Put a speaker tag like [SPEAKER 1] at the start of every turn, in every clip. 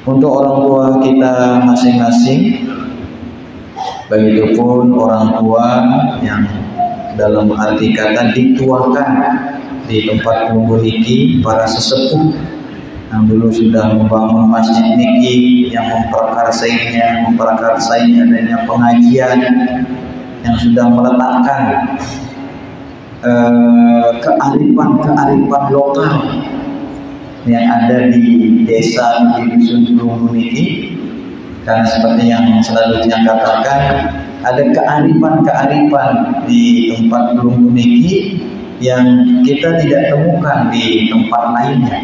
[SPEAKER 1] untuk orang tua kita masing-masing, begitupun orang tua yang dalam arti kata dituakan di tempat kumpul niki, para sesepuh yang dulu sudah membangun masjid niki, yang memprakarsainya adanya pengajian, yang sudah meletakkan kearifan lokal yang ada di desa, di dusun kumpul niki. Karena seperti yang selalu saya katakan, ada kearifan di tempat kumpul niki yang kita tidak temukan di tempat lainnya.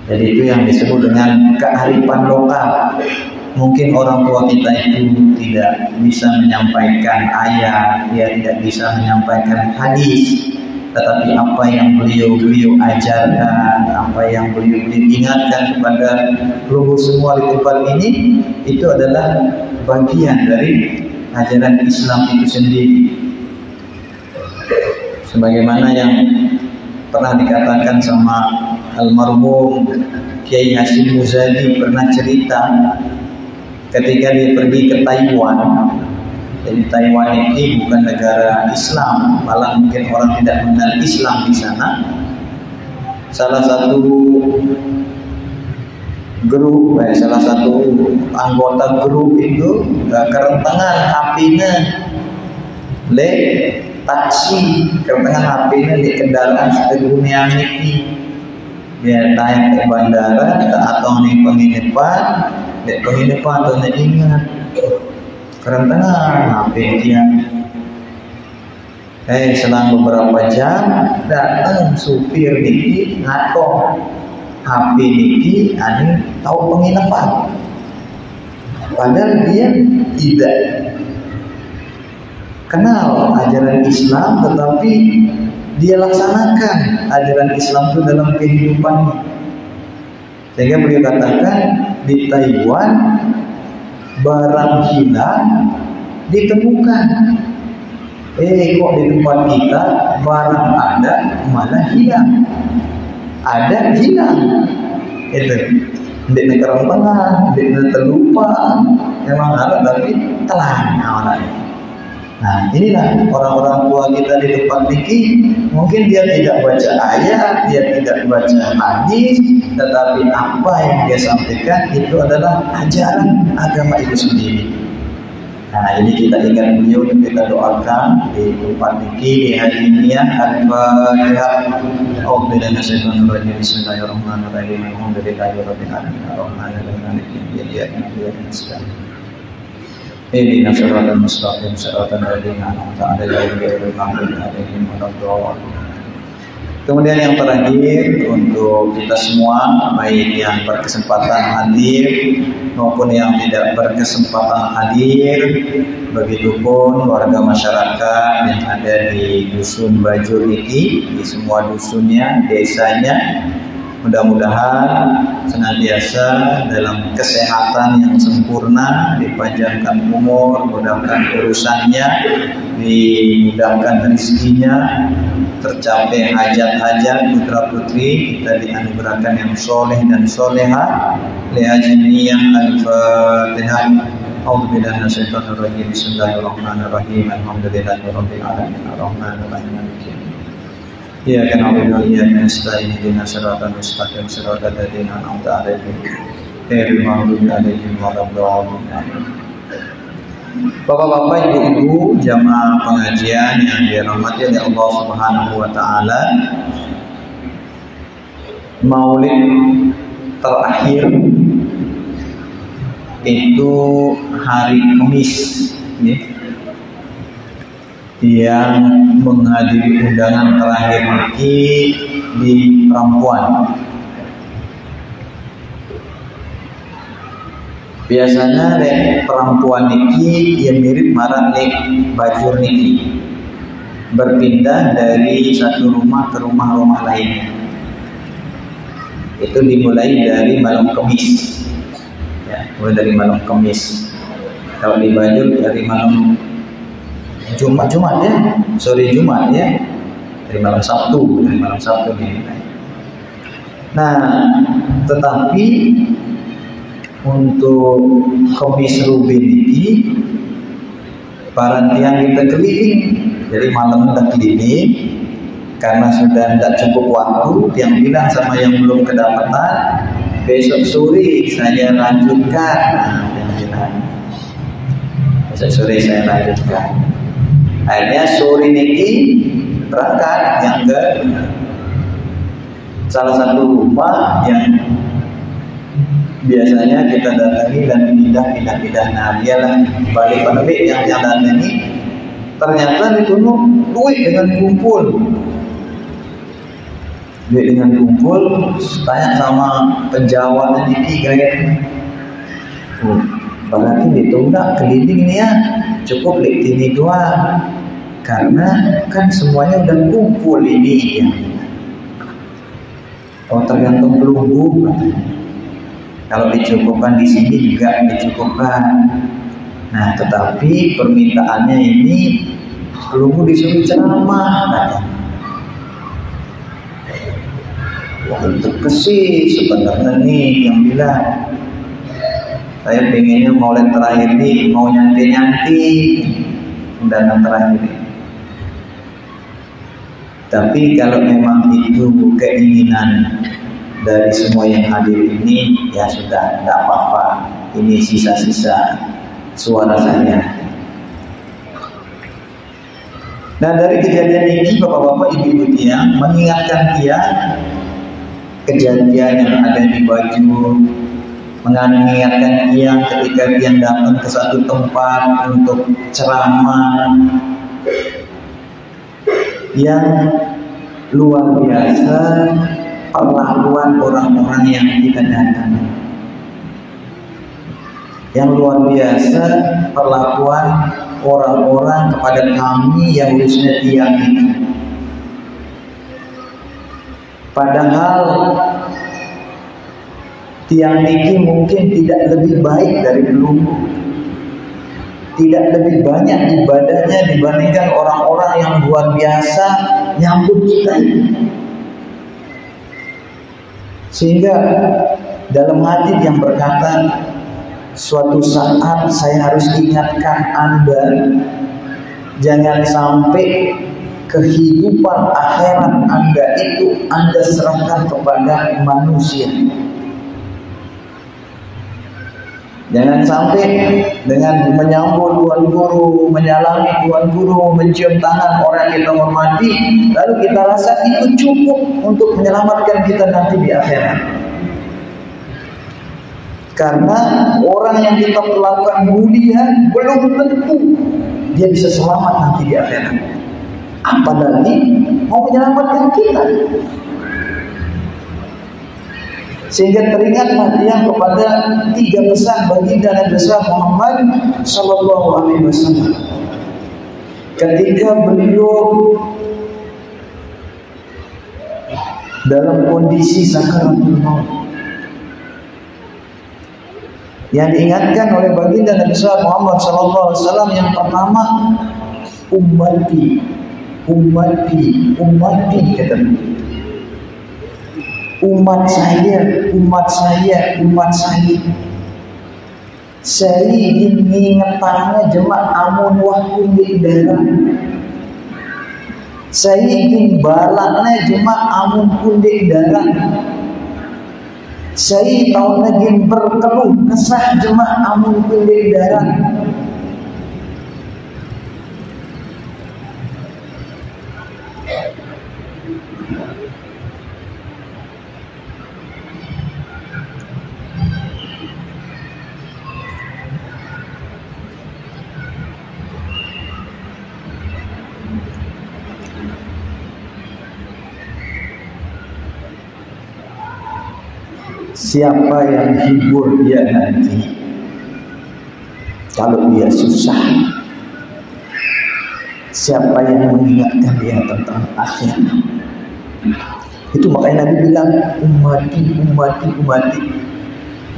[SPEAKER 1] Jadi itu yang disebut dengan kearifan lokal. Mungkin orang tua kita itu tidak bisa menyampaikan ayat, dia tidak bisa menyampaikan hadis, tetapi apa yang beliau ajarkan, apa yang beliau ingatkan kepada keluarga semua di tempat ini, itu adalah bagian dari ajaran Islam itu sendiri. Sebagaimana yang pernah dikatakan sama almarhum Kiai Hasyim Muzadi, pernah cerita ketika dia pergi ke Taiwan. Jadi Taiwan ini bukan negara Islam, malah mungkin orang tidak mengenal Islam di sana. Salah satu anggota grup itu kerentangan HP-nya le taksi, kerentangan HP-nya di kendaraan sedunia ini. Dia naik ke bandara atau di penginapan atau ingat kerentangan HP dia. Selang beberapa jam datang supir niki ngaco HP niki anu tahu penginapan, padahal dia tidak kenal ajaran Islam, tetapi dia laksanakan ajaran Islam itu dalam kehidupannya. Sehingga beliau katakan di Taiwan barang hilang ditemukan. Kok di tempat kita barang ada malah hilang, ada hilang. Itu di negara tengah, di negara terlupa, memang ada tapi telan awalnya. Nah, inilah orang-orang tua kita di tempat niki, mungkin dia tidak baca ayat, dia tidak baca hadis, tetapi apa yang dia sampaikan itu adalah ajaran agama itu sendiri. Nah, jadi kita ingat beliau, kita doakan di tempat niki di hari ini. Al-Fatihah. A'udzubillahi minasyaitonir rajim. Bismillahirrahmanirrahim. Alhamdulillahirabbil alamin. Arrahmanirrahim. Maliki yaumiddin. Iyyaka nasta'in. Ihdinas siratal mustaqim, siratal ladzina an'amta 'alaihim ghairil maghdubi 'alaihim waladdallin. Kemudian yang terakhir untuk kita semua, baik yang berkesempatan hadir maupun yang tidak berkesempatan hadir, begitupun warga masyarakat yang ada di dusun Bajur iki, di semua dusunnya, desanya, mudah-mudahan senantiasa dalam kesehatan yang sempurna, dipanjangkan umur, mudahkan urusannya, dimudahkan rezekinya, tercapai hajat-hajat putra putri kita, dianugerahkan yang soleh dan soleha. Liajniyah al-Fatihah. A'udzubillahi minasyaitonir rajim. Bismillahirrahmanirrahim. Alhamdulillahirabbil alamin. Arrahmanirrahim. Iyyaka na'budu wa iyyaka nasta'in. Ihdinas siratal mustaqim, siratal ladzina an'amta 'alaihim ghairil maghdubi 'alaihim waladdallin. Bapak-bapak, ibu-ibu, jamaah pengajian yang dirahmati oleh Allah Subhanahu wa taala, Maulid terakhir itu hari Kamis yang menghadiri undangan terakhir niki di Rampuan. Biasanya perempuan niki yang mirip marah Bajur niki, berpindah dari satu rumah ke rumah lainnya. Itu dimulai dari malam Kamis, ya, mulai dari malam Kamis. Kalau di Bajur dari malam Jumat ya, sore Jumat ya, dari malam Sabtu dimulai. Nah, tetapi untuk Khamis Rubin ini parantiang kita keliling, jadi malam kita keliling karena sudah tidak cukup waktu. Yang bilang sama yang belum kedapatan, besok sore saya lanjutkan. Yang bilang besok sore saya lanjutkan. Akhirnya sore ini berangkat yang ke salah satu rumah yang biasanya kita datangi dan pindah. Nah, dialah balik penerbit yang datangi. Ternyata ditunjuk duit dengan kumpul. Tanya sama penjawat ini gaya. Berarti ditunda keliling nih ya. Cukup lihat ini doang. Karena kan semuanya udah kumpul ini ya. Oh, tergantung pelunggu katanya. Kalau dicukupkan di sini juga dicukupkan. Nah, tetapi permintaannya ini pelunggu disuruh ceramah katanya. Wah, itu kesih sebenarnya nih yang bilang. Saya pengennya maulid terakhir nih mau nyanti undangan terakhir. Tapi kalau memang itu keinginan dari semua yang hadir ini, ya sudah, tidak apa-apa. Ini sisa-sisa suara saya. Nah, dari kejadian ini, bapak-bapak, ibu-ibu tiang mengingatkan tiang kejadian yang ada di baju, mengingatkan tiang ketika tiang datang ke satu tempat untuk ceramah yang luar biasa perlakuan orang-orang yang kita datang. Yang luar biasa perlakuan orang-orang kepada kami yang khususnya tiang itu. Padahal tiang ini mungkin tidak lebih baik dari pelunggu, tidak lebih banyak ibadahnya dibandingkan orang-orang yang luar biasa nyambut kita ini. Sehingga dalam hati yang berkata, suatu saat saya harus ingatkan Anda, jangan sampai kehidupan akhirat Anda itu Anda serahkan kepada manusia. Jangan sampai dengan menyambut tuan guru, menyalami tuan guru, mencium tangan orang yang kita hormati, lalu kita rasa itu cukup untuk menyelamatkan kita nanti di akhirat. Karena orang yang kita perlakukan mulia belum tentu dia bisa selamat nanti di akhirat. Apalagi mau menyelamatkan kita. Sehingga teringatlah dia kepada 3 pesan baginda Nabi besar Muhammad Sallallahu Alaihi Wasallam. Ketika beliau dalam kondisi sakaratul maut, yang diingatkan oleh baginda Nabi besar Muhammad Sallallahu Alaihi Wasallam yang pertama, ummati kata beliau. Umat saya. Saya ingin mengingatnya jemaah amun waktu di darah. Saya ingin balaknya jemaah amun pun di darah. Saya tahu lagi berkeluh kesah jemaah amun pun di darah. Siapa yang hibur dia nanti kalau dia susah? Siapa yang mengingatkan dia tentang akhirat? Itu makanya Nabi bilang ummati.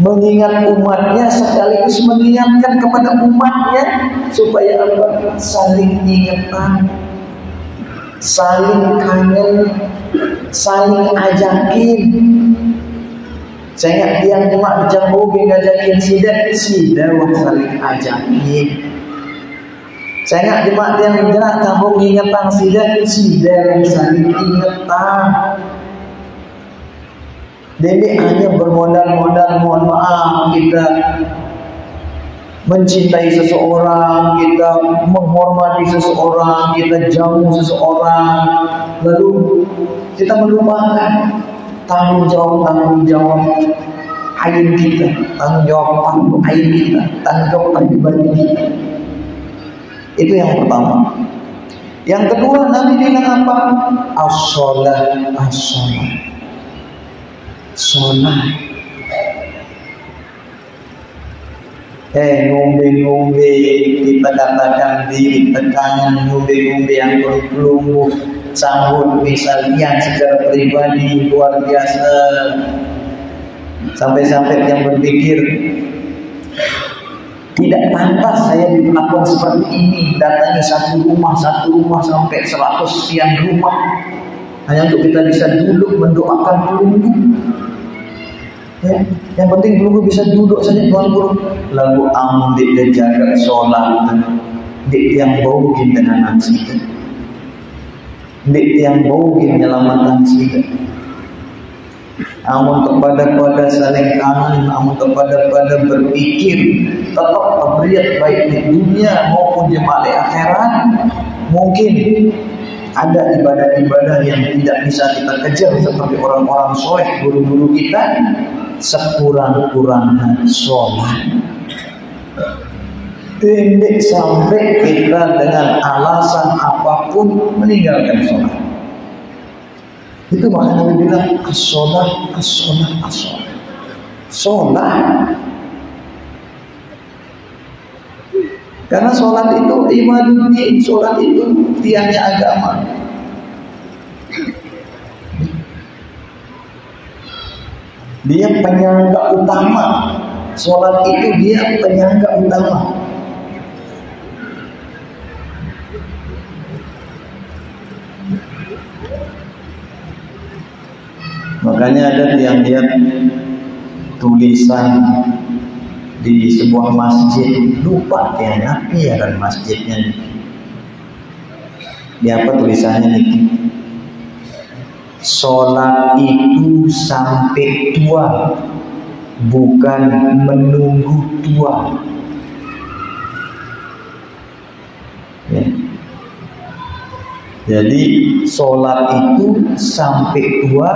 [SPEAKER 1] Mengingat umatnya sekaligus mengingatkan kepada umatnya supaya apa? Saling ingatkan, saling kangen, saling ajakin. Saya ingat tiang jemaah bercampur ngajakin sida wah saling ajakin. Saya ingat jemaah tiang berjalan campur ingetan sida yang saling ingetan. Jadi hanya bermodal mohon maaf kita mencintai seseorang, kita menghormati seseorang, kita jauh seseorang, lalu kita melupakan tanggung jawab air kita, tanggung jawab air kita, tanggung jawab pribadi kita. Itu yang pertama. Yang kedua, Nabi bilang apa? As-sholat. Ngombe-ngombe, kita katakan di tekanan ngombe-ngombe yang berkelumpuh, sambut misalnya secara pribadi luar biasa, sampai-sampai yang berpikir tidak pantas saya diperlakukan seperti ini, datangi satu rumah sampai 100 sekian rumah hanya untuk kita bisa duduk mendoakan pelunggu. Yang penting pelunggu bisa duduk saja Tuhan Guru. Lalu ambil jaga sholat, dik yang bau dengan kita, dik yang bau menyelamatkan kita. Amun kepada saling kangen, amun kepada berpikir tetap berlihat baik di dunia maupun di akhirat. Mungkin ada ibadah-ibadah yang tidak bisa kita kejar seperti orang-orang soleh guru-guru kita, sekurang-kurangnya sholat. Tidak sampai kita dengan alasan apapun meninggalkan sholat. Itu makanya Nabi bilang as-sholat. Sholat. Karena sholat itu imaduddin, sholat itu tiangnya agama. Dia penyangga utama. Sholat itu dia penyangga utama. Makanya ada tiang-tiang tulisan di sebuah masjid, lupa tiangnya apa ya kan masjidnya. Di apa tulisannya nih? Sholat itu sampai tua, bukan menunggu tua. Ya. Jadi sholat itu sampai tua,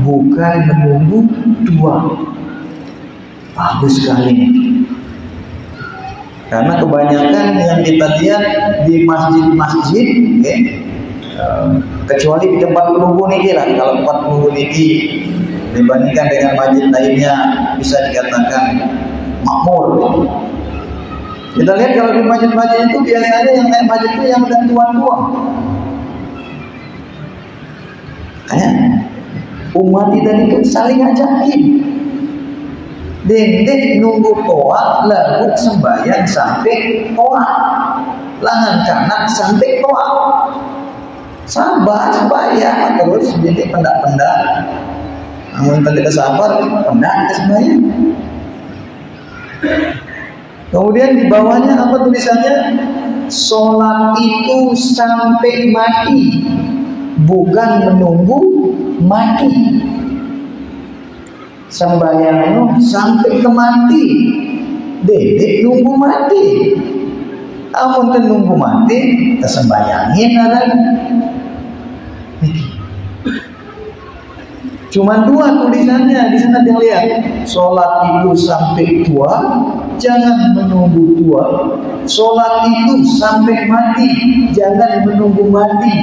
[SPEAKER 1] bukan menunggu tua. Bagus sekali. Karena kebanyakan yang kita lihat di masjid-masjid, kecuali di tempat penunggu niki lah. Kalau tempat penunggu niki dibandingkan dengan masjid lainnya bisa dikatakan makmur. Kita lihat kalau di masjid-masjid itu biasanya yang naik masjid itu yang udah tua-tua. Umat dan itu saling ajakin. Dendek nunggu toa, lalu sembahyang sampai toa, langan kanan sampai toa. Sabar sembahyang terus jadi pendak-pendak. Namun tadi kesabar pendak sembahyang. Kemudian di bawahnya apa tulisannya? Sholat itu sampai mati, bukan menunggu mati. Sembahyang sampai ke mati, dedek nunggu mati. Amun nunggu mati, kesembayangin ada. Cuma dua tulisannya di sana dia lihat. Sholat itu sampai tua, jangan menunggu tua. Sholat itu sampai mati, jangan menunggu mati.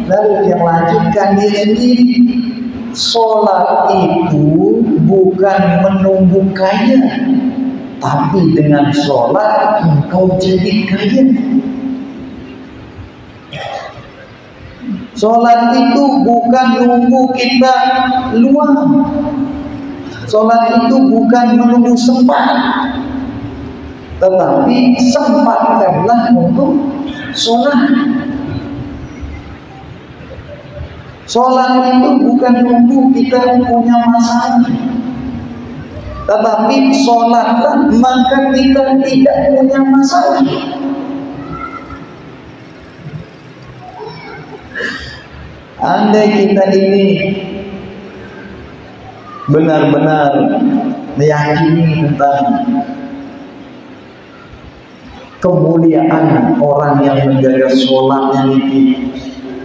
[SPEAKER 1] Lalu yang lanjutkan dia sendiri. Sholat itu bukan menunggu kaya, tapi dengan sholat engkau jadi kaya. Sholat itu bukan nunggu kita luang. Sholat itu bukan menunggu sempat, tetapi sempatkanlah untuk sholat. Sholat itu bukan nunggu kita punya masalah. Tetapi sholatlah maka kita tidak punya masalah. Andai kita ini benar-benar meyakini tentang kemuliaan orang yang menjaga sholatnya ini,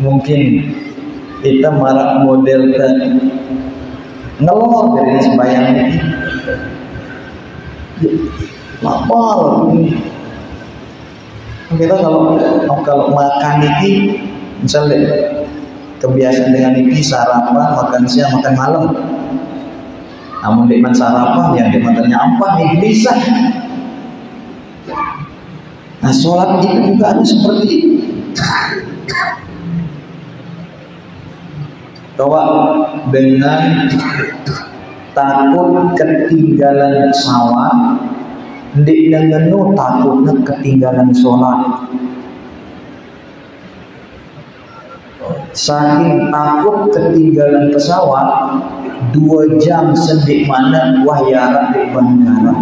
[SPEAKER 1] mungkin kita marak model ngelor dari sembahyang ini, lapar ini. Kita kalau makan ini, misalnya kebiasaan dengan ini sarapan, makan siang, makan malam. Namun dengan sarapan yang dimakannya apa nih bisa. Nah, sholat itu juga harus seperti itu. Coba dengan takut ketinggalan pesawat, di ngenu takutnya ketinggalan sholat. Saking takut ketinggalan pesawat, 2 jam sedik mana wahyarat di bandara.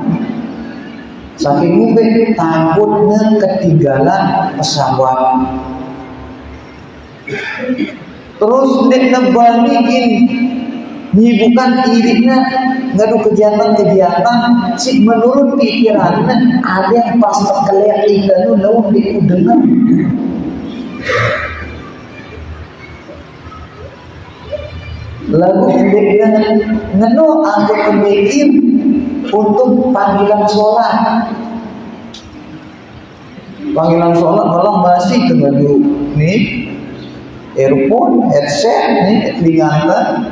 [SPEAKER 1] Saking mungkin takutnya ketinggalan pesawat. Terus dia ngebalikin menyibukkan dirinya ngadu kegiatan-kegiatan si menurut pikirannya ada yang pas terkelihat itu lalu diudengan. Lalu dia ngenu aku memikir untuk panggilan sholat. Panggilan sholat malah masih tengah nih earphone, headset nih telinganya,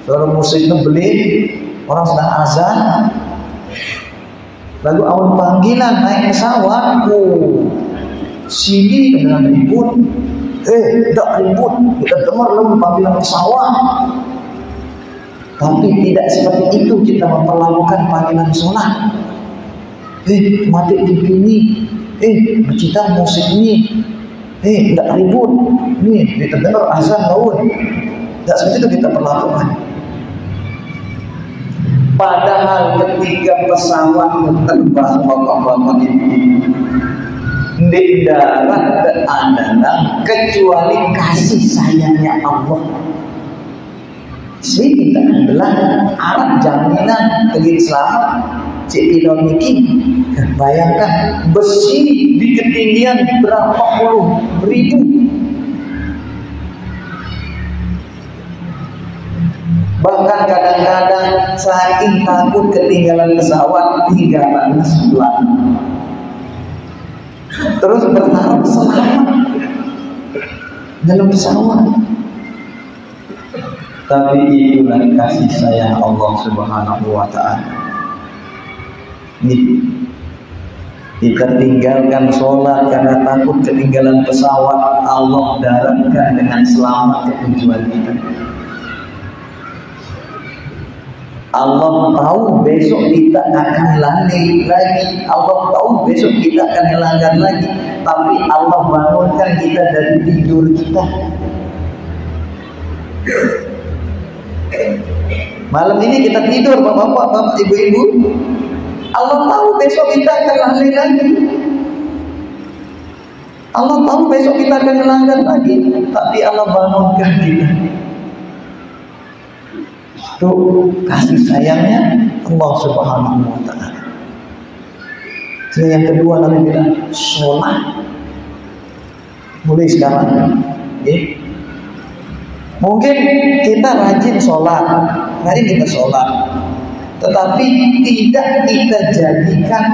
[SPEAKER 1] suara musiknya beli, orang sedang azan. Lalu awal panggilan naik pesawat, sini dengan ribut, tidak ribut, kita dengar lalu panggilan pesawat. Tapi tidak seperti itu kita memperlakukan panggilan sholat. Mati TV ini, bercita musik ini, tidak ribut, nih kita dengar azan lawan. Tidak seperti itu kita perlakukan. Padahal ketika pesawat terbang bapak-bapak ini di darat keadaan kecuali kasih sayangnya Allah. Ini adalah alat jaminan bagi selamat. Cik Indonesia, bayangkan besi di ketinggian berapa puluh ribu. Bahkan kadang-kadang saking takut ketinggalan pesawat, tinggalan sebelah. Terus berharap selamat dalam pesawat. Tapi itulah kasih sayang Allah Subhanahu wa ta'ala. Kita tinggalkan sholat karena takut ketinggalan pesawat, Allah daratkan dengan selamat ke tujuan kita. Allah tahu besok kita akan lalai lagi, Allah tahu besok kita akan melanggar lagi, tapi Allah bangunkan kita dari tidur kita. Malam ini kita tidur, bapak-bapak, bapak, ibu-ibu. Allah tahu besok kita akan lalai lagi. Allah tahu besok kita akan melanggar lagi, tapi Allah bangunkan kita. Itu kasih sayangnya Allah Subhanahu wa ta'ala. Yang kedua Nabi bilang sholat. Mulai sekarang, mungkin kita rajin sholat, mari kita sholat. Tetapi tidak kita jadikan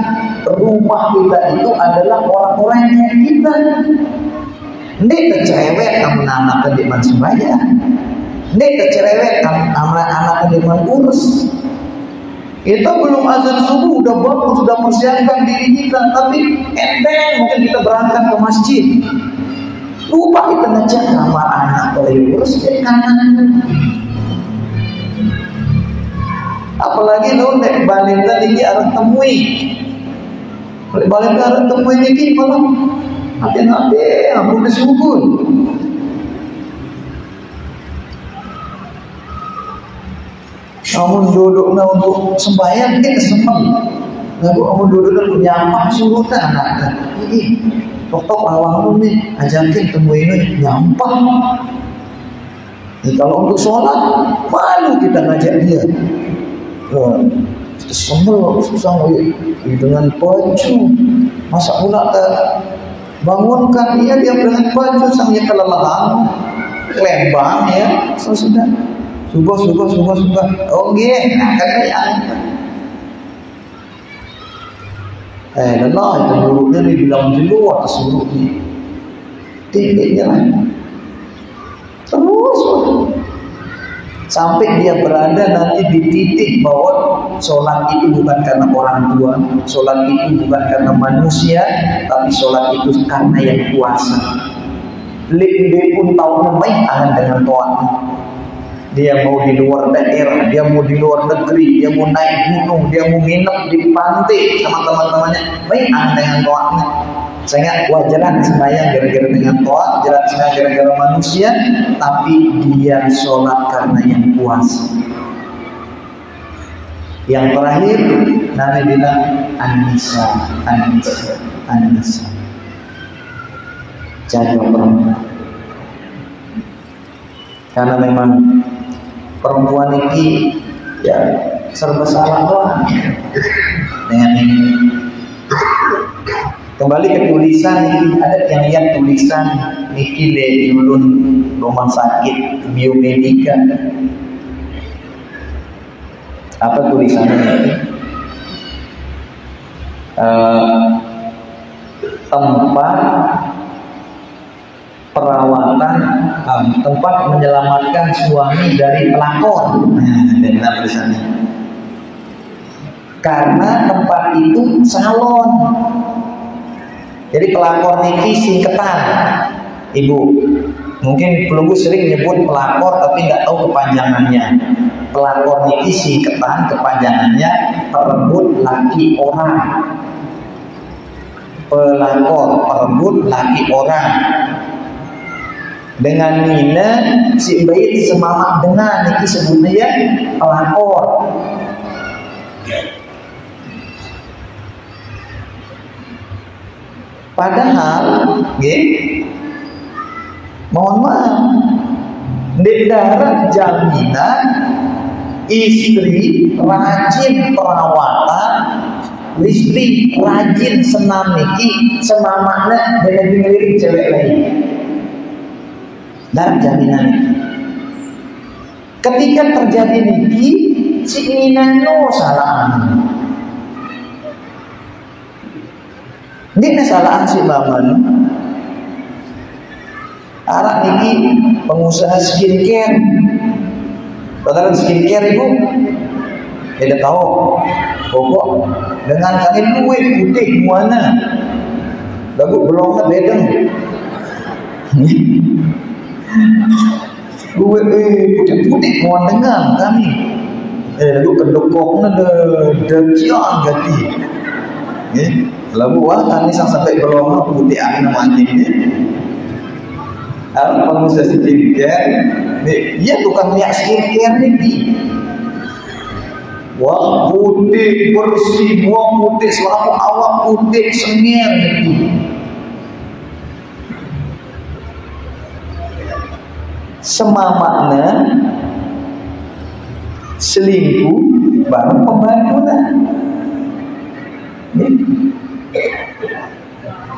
[SPEAKER 1] rumah kita itu adalah orang-orang yang kita. Ini kecerewet kamu anak kedepan sembahyang. Ini kecerewet kamu anak kedepan urus. Kita belum azan subuh udah bangun, sudah persiapkan diri kita, tapi enteng mungkin kita berangkat ke masjid. Lupa kita ngecek kamar anak oleh urus ke kanan. Apalagi lo nek balita tinggi arah temui. Oleh balita arah temui tinggi malah hati-hati, ampun disubur. Namun duduknya untuk sembahyang kita sempat. Lalu namun duduknya untuk nyampah suruhnya anaknya. Tok awang nih ajakin temuin nyampah. Kalau untuk sholat malu kita ngajak dia. Sembel susah dengan baju. Masa pula bangunkan dia dengan baju sampai kelelahan, lembang ya. Sudah. Subuh. Oh nggih, kan lelah itu buruknya dibilang dulu atas suruh ni. Tidaknya lah. Terus sampai dia berada nanti di titik bahwa sholat itu bukan karena orang tua, sholat itu bukan karena manusia, tapi sholat itu karena yang kuasa. Lebih pun tahu namanya dengan toatnya. Dia mau di luar daerah, dia mau di luar negeri, dia mau naik gunung, dia mau nginep di pantai sama teman-temannya, baik dengan toatnya. Saya wajaran sembahyang gara-gara dengan toat, jalan sembahyang gara-gara manusia, tapi dia sholat karena yang kuasa. Yang terakhir, Nabi bilang An-Nisa. Jaga perempuan. Karena memang perempuan ini ya serba salah dengan ini. Kembali ke tulisan ini, ada yang lihat tulisan niki le ulun rumah sakit biomedika. Apa tulisannya ini? Tempat perawatan, tempat menyelamatkan suami dari pelakor. Dari tulisannya. Karena tempat itu salon. Jadi pelakor niki singketan, ibu. Mungkin pelunggu sering nyebut pelakor tapi nggak tahu kepanjangannya. Pelakor niki singketan, kepanjangannya perebut laki orang. Pelakor, perebut laki orang. Dengan mina si bayi semamak dengan niki sebutnya pelakor. Padahal, mohon maaf, di darat jaminan istri rajin perawatan, istri rajin senam niki semamaknya dengan diri cewek lain. Darat jaminan. Ketika terjadi niki, si minano salah. Ini kesalahan si Maman. Arak niki pengusaha skincare. Padahal skincare itu tidak tahu. Pokok dengan kali duit putih mana. Lagu belum bedeng. Duit putih mau dengan kami. Lagu kedokoknya dekian gati. Lalu kami sampai berlomba putih angin manjingnya. Pengusaha skincare, dia tukang minyak skincare ni. Wah putih bersih, wah putih selalu awak putih semir ni. Semamaknya selingkuh baru pembantu lah.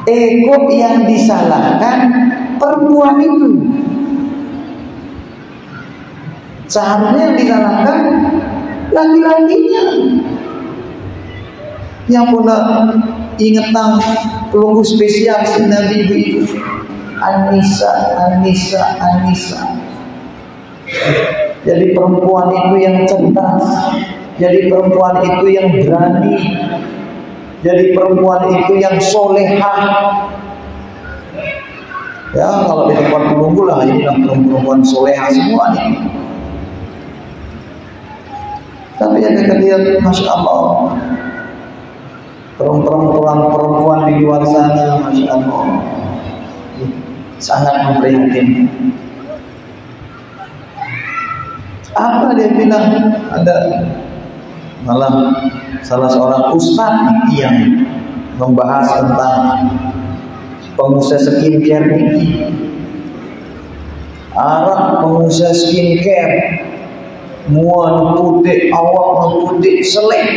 [SPEAKER 1] Ego yang disalahkan perempuan itu. Seharusnya yang disalahkan laki-lakinya. Yang pula ingetan pelunggu spesial si Nabi itu An-Nisa. Jadi perempuan itu yang cerdas, jadi perempuan itu yang berani, jadi perempuan itu yang solehah. Ya kalau di tempat pelunggu lah ini perempuan solehah semua nih. Tapi ada kalian, masya Allah, perempuan di luar sana, masya Allah, sangat memprihatinkan. Apa dia bilang? Ada malah salah seorang ustaz yang membahas tentang pengusaha skincare ini. Arah pengusaha skincare muan putih awak putih selek.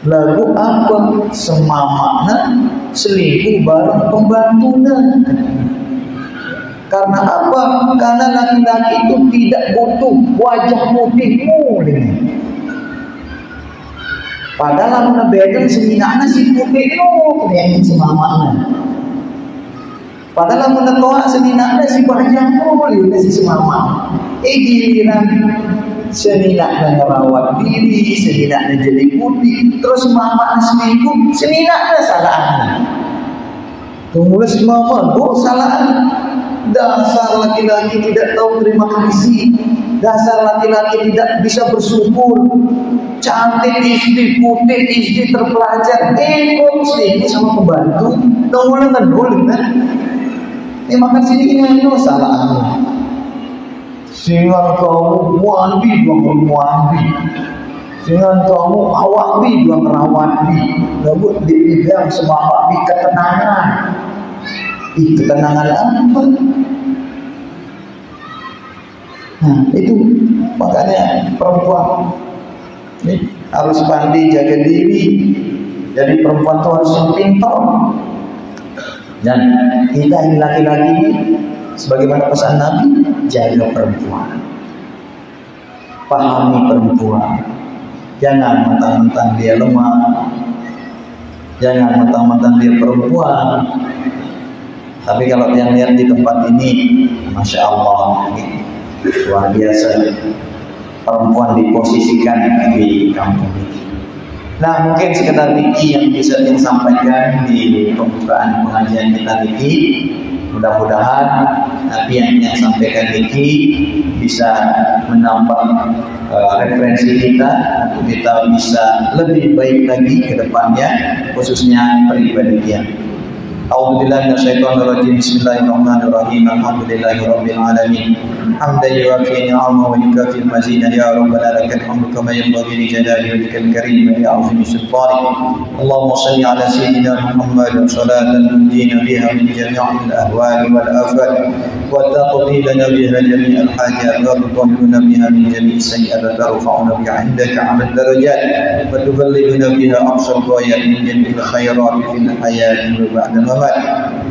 [SPEAKER 1] Lagu apa? Semamakna selingkuh bareng pembantunya. Karena apa? Karena laki-laki itu tidak butuh wajah putihmu. Padahal mana beda seminakna si putih lo yang semamakna. Padahal mana toa seminakna si wajahmu lihat si semamak. Giliran seninakna ngerawat diri, seninakna jadi putih, terus mama selingkuh, seninakna salahnya. Tunggulah si mama, salah. Dasar laki-laki tidak tahu terima kasih. Dasar laki-laki tidak bisa bersyukur. Cantik istri, putih istri, terpelajar, kok selingkuh sama pembantu. Tunggulah ngedul kan. Makan sini ini salahnya. Sehingga kamu muambi dua muambi, sehingga kamu awakbi dua merawatbi, lalu dibilang semua ketenangan. Ketenangan apa? Nah itu makanya perempuan ini harus pandai jaga diri. Jadi perempuan itu harus yang pintar. Dan kita ini laki-laki, sebagaimana pesan Nabi, jaga perempuan, pahami perempuan. Jangan mentang-mentang dia lemah, jangan mentang-mentang dia perempuan. Tapi kalau yang lihat di tempat ini, masya Allah, luar biasa perempuan diposisikan di kampung ini. Nah mungkin sekedar Niki yang bisa disampaikan di pembukaan pengajian kita Niki. Mudah-mudahan nanti yang sampaikan Niki bisa menambah referensi kita untuk kita bisa lebih baik lagi ke depannya, khususnya peribadian. A'udzubillahi minasyaitonirrajim. Bismillahirrahmanirrahim. Alhamdulillahirabbil alamin. Hamdan yuwafi ni'amahu wa yukafi mazidah ya rabbana lakal hamdu kama yanbaghi li jalali wajhikal karim wa li 'azimi sultanik. Allahumma shalli ala sayyidina Muhammad salatan tunjina biha min jami'il ahwali wal afat wa taqdi lana biha jami'al hajat wa tutahhiruna biha min jami'is sayyi'at wa tarfa'una biha 'indaka 'ala darajat wa tuballighuna biha aqsal ghayat min jami'il khairat fil hayati wa ba'da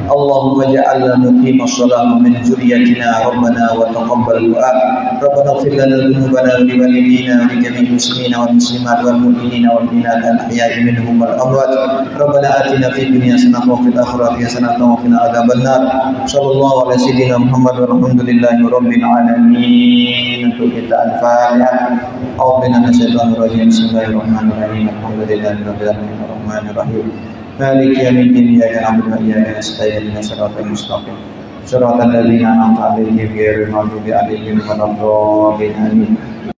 [SPEAKER 1] اللهم اجعلنا مقيم الصلاة من ذريتنا ربنا وتقبل الدعاء ربنا اغفر لنا ذنوبنا ولوالدينا ولجميع المسلمين والمسلمات والمؤمنين والمؤمنات الأحياء منهم والأموات ربنا آتنا في الدنيا حسنة وفي الآخرة حسنة وقنا عذاب النار صلى الله على سيدنا محمد والحمد لله رب العالمين. Untuk kita Al-Fatihah. A'udzu billahi Bismillahirrahmanirrahim. Alhamdulillahi rabbil alamin arrahmanir rahim. مالك يوم الدين إياك نعبد وإياك نستعين اهدنا الصراط المستقيم صراط الذين أنعمت عليهم غير المغضوب عليهم ولا الضالين آمين.